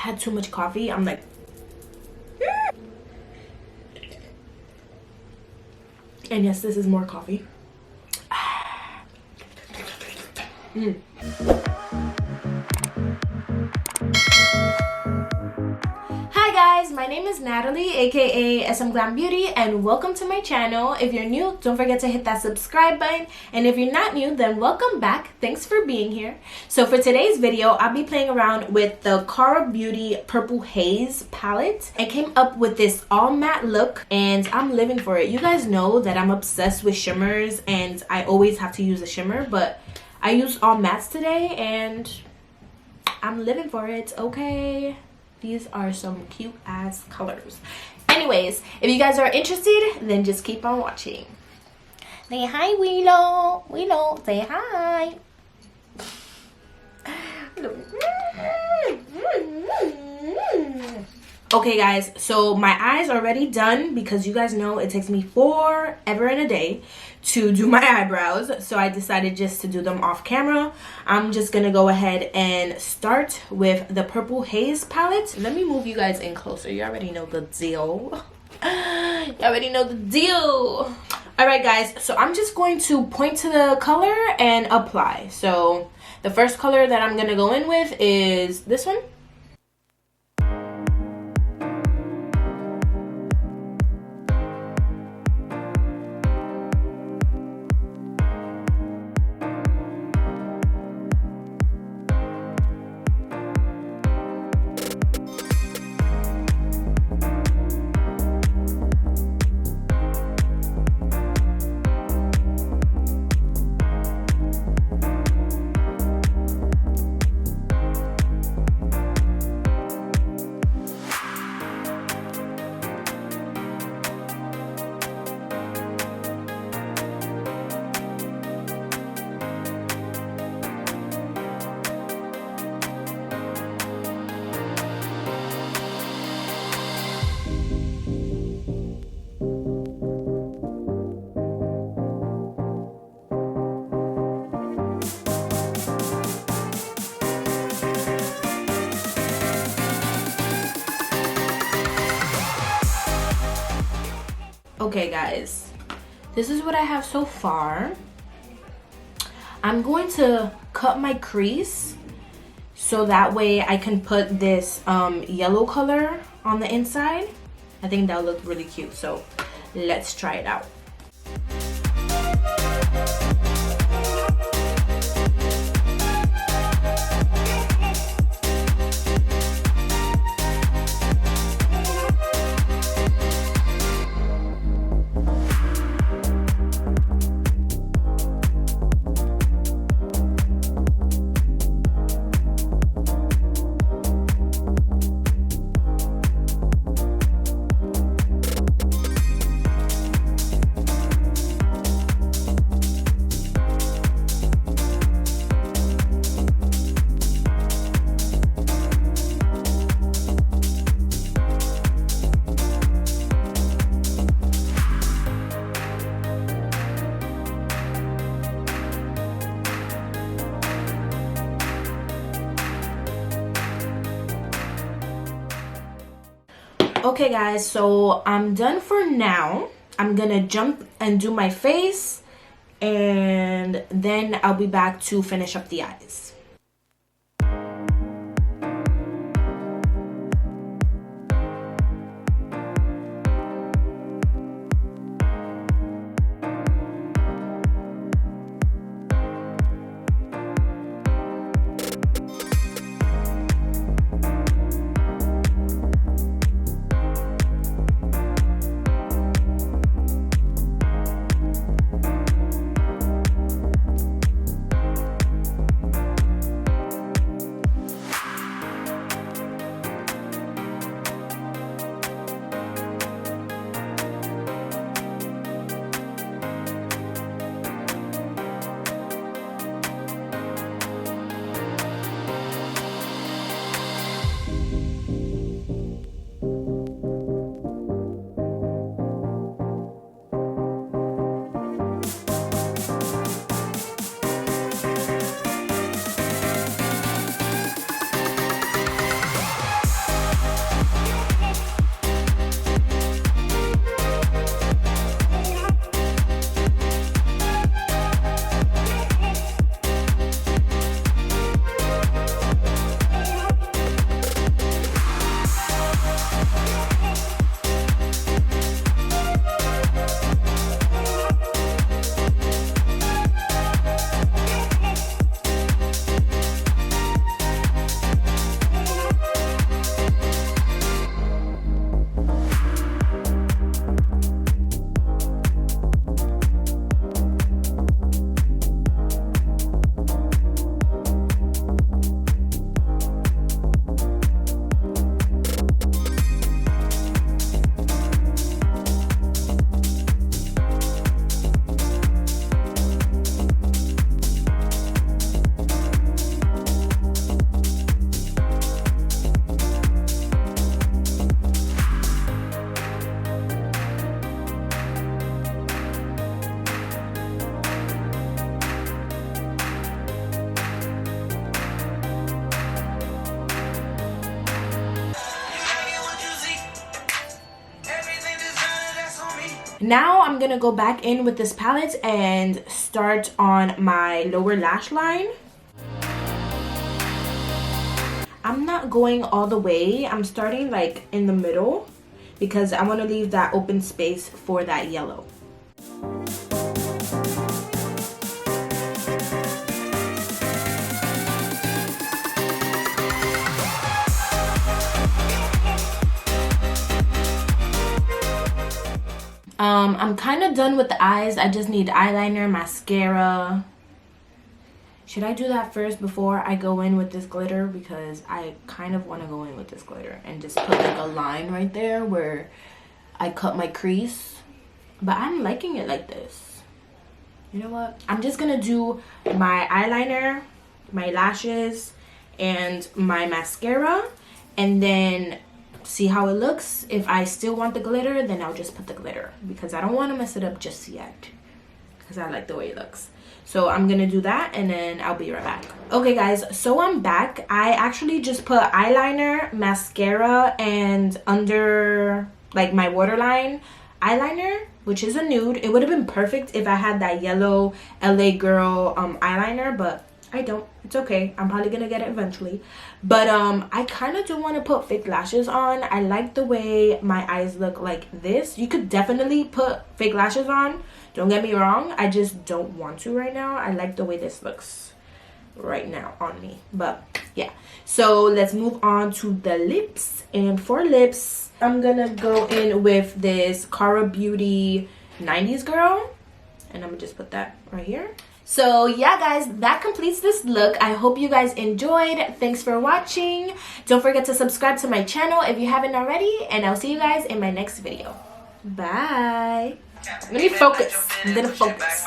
had too much coffee. I'm like, and yes, this is more coffee. Hi guys, my name is Natalie, aka SM.GLAMBEAUTY, and welcome to my channel. If you're new, don't forget to hit that subscribe button, and if you're not new, then welcome back. Thanks for being here. So for today's video, I'll be playing around with the Cara Beauty Purple Haze palette. I came up with this all matte look, and I'm living for it. You guys know that I'm obsessed with shimmers, and I always have to use a shimmer, but I used all mattes today, and I'm living for it, okay? These are some cute ass colors. Anyways, if you guys are interested, then just keep on watching. Say hi, Weylie. Weylie, say hi. Okay guys, so my eyes are already done because you guys know it takes me forever and a day to do my eyebrows. So I decided just to do them off camera. I'm just gonna go ahead and start with the Purple Haze palette. Let me move you guys in closer. You already know the deal. You already know the deal. Alright guys, so I'm just going to point to the color and apply. So the first color that I'm gonna go in with is this one. Okay guys, this is what I have so far. I'm going to cut my crease so that way I can put this yellow color on the inside. I think that'll look really cute, so let's try it out. Okay guys, so I'm done for now. I'm gonna jump and do my face, and then I'll be back to finish up the eyes. Now I'm gonna go back in with this palette and start on my lower lash line. I'm not going all the way. I'm starting like in the middle because I want to leave that open space for that yellow. I'm kind of done with the eyes. I just need eyeliner, mascara. Should I do that first before I go in with this glitter? Because I kind of want to go in with this glitter and just put like a line right there where I cut my crease. But I'm liking it like this. You know what? I'm just going to do my eyeliner, my lashes, and my mascara. And then see how it looks. If I still want the glitter, then I'll just put the glitter. Because I don't want to mess it up just yet. Because I like the way it looks. So I'm gonna do that and then I'll be right back. Okay guys, so I'm back. I actually just put eyeliner, mascara, and under like my waterline eyeliner, which is a nude. It would have been perfect if I had that yellow LA Girl eyeliner, but I don't. It's okay. I'm probably gonna get it eventually. But I kind of do want to put fake lashes on. I like the way my eyes look like this. You could definitely put fake lashes on. Don't get me wrong. I just don't want to right now. I like the way this looks right now on me. But yeah. So let's move on to the lips. And for lips, I'm gonna go in with this Cara Beauty 90s Girl. And I'm gonna just put that right here. So yeah guys, that completes this look. I hope you guys enjoyed. Thanks for watching. Don't forget to subscribe to my channel if you haven't already, and I'll see you guys in my next video. Bye. Let me focus. I'm gonna focus.